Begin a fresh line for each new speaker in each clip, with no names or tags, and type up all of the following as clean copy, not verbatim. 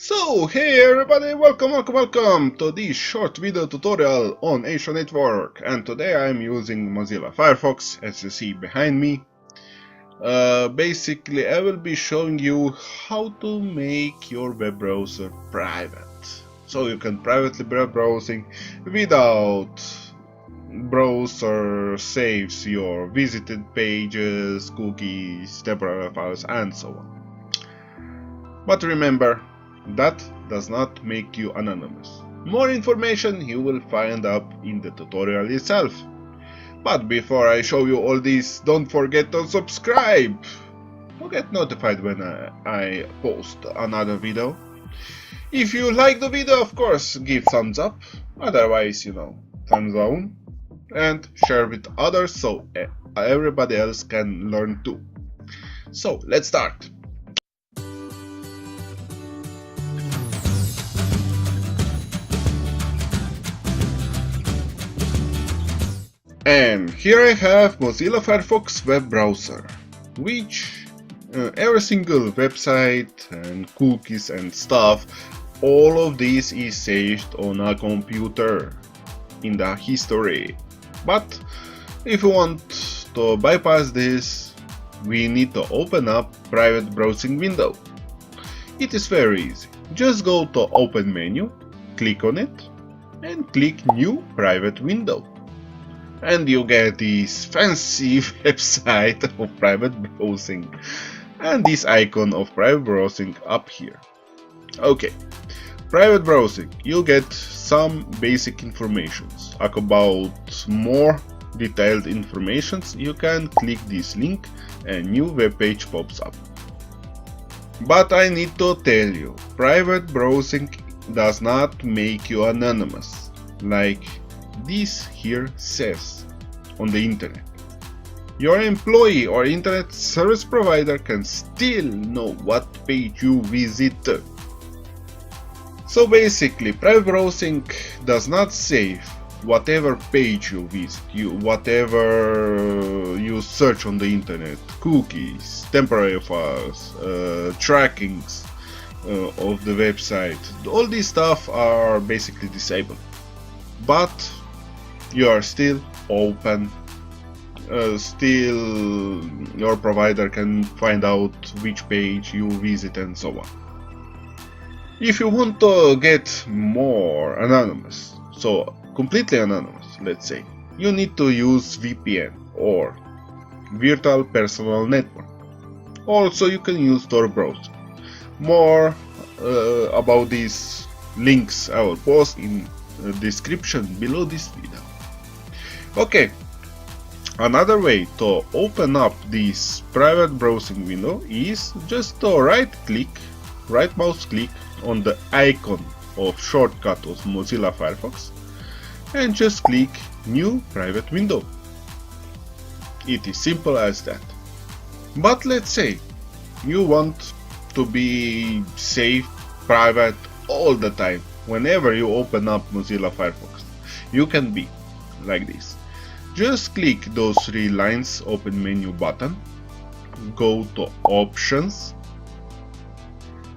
So, hey everybody, welcome to this short video tutorial on ACOnetwork, and today I'm using Mozilla Firefox, as you see behind me. Basically, I will be showing you how to make your web browser private. So you can privately web browsing without browser saves your visited pages, cookies, temporary files, and so on. But remember, that does not make you anonymous. More information you will find up in the tutorial itself. But before I show you all this, don't forget to subscribe to get notified when I post another video. If you like the video, of course, give thumbs up. Otherwise, thumbs down. And share with others so everybody else can learn too. So, let's start. And here I have Mozilla Firefox web browser, which every single website and cookies and stuff, all of this is saved on a computer in the history. But if you want to bypass this, we need to open up private browsing window. It is very easy. Just go to Open menu, click on it, and click New Private Window. And you get this fancy website of private browsing and this icon of private browsing up here. Okay, private browsing, you get some basic informations. About more detailed informations, you can click this link and new web page pops up. But I need to tell you, private browsing does not make you anonymous, like this here says on the internet. Your employee or internet service provider can still know what page you visit. So basically, private browsing does not save whatever page you visit, whatever you search on the internet, cookies, temporary files, trackings of the website. All these stuff are basically disabled. But you are still open, still your provider can find out which page you visit and so on. If you want to get more anonymous, so completely anonymous, let's say, you need to use VPN or Virtual Personal Network. Also, you can use Tor Browser. More about these links I will post in the description below this video. Okay, another way to open up this private browsing window is just to right mouse click on the icon of shortcut of Mozilla Firefox and just click New Private Window. It is simple as that. But let's say you want to be safe, private all the time. Whenever you open up Mozilla Firefox, you can be like this. Just click those three lines open menu button, go to options.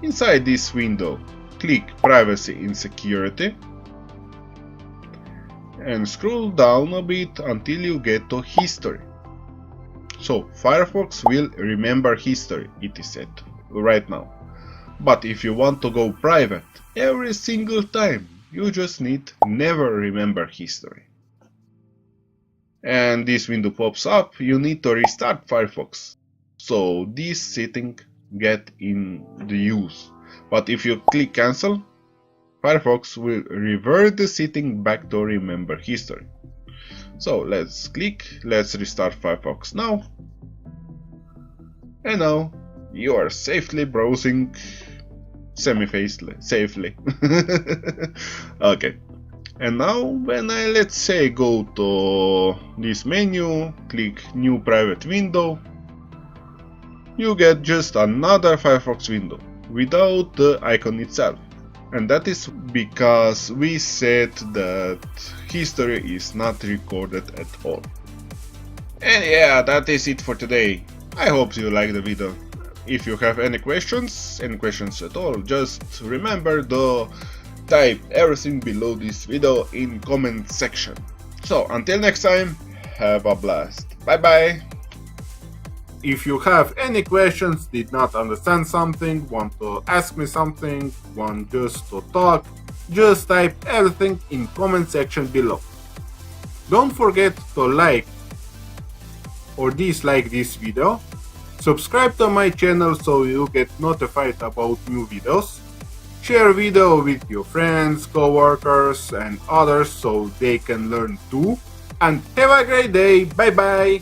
Inside this window, click privacy and security and scroll down a bit until you get to history. So Firefox will remember history, it is set right now. But if you want to go private every single time, you just need never remember history. And this window pops up, you need to restart Firefox. So this setting get in the use. But if you click cancel, Firefox will revert the setting back to remember history. So let's restart Firefox now. And now you are safely browsing safely. Okay. And now when I, let's say, go to this menu, click New Private Window, you get just another Firefox window without the icon itself. And that is because we said that history is not recorded at all. And yeah, that is it for today. I hope you liked the video. If you have any questions at all, just remember to type everything below this video in comment section. So until next time, have a blast. Bye bye. If you have any questions, did not understand something, want to ask me something, want just to talk, just type everything in comment section below. Don't forget to like or dislike this video, subscribe to my channel so you get notified about new videos, share video with your friends, co-workers and others so they can learn too, and have a great day. Bye bye.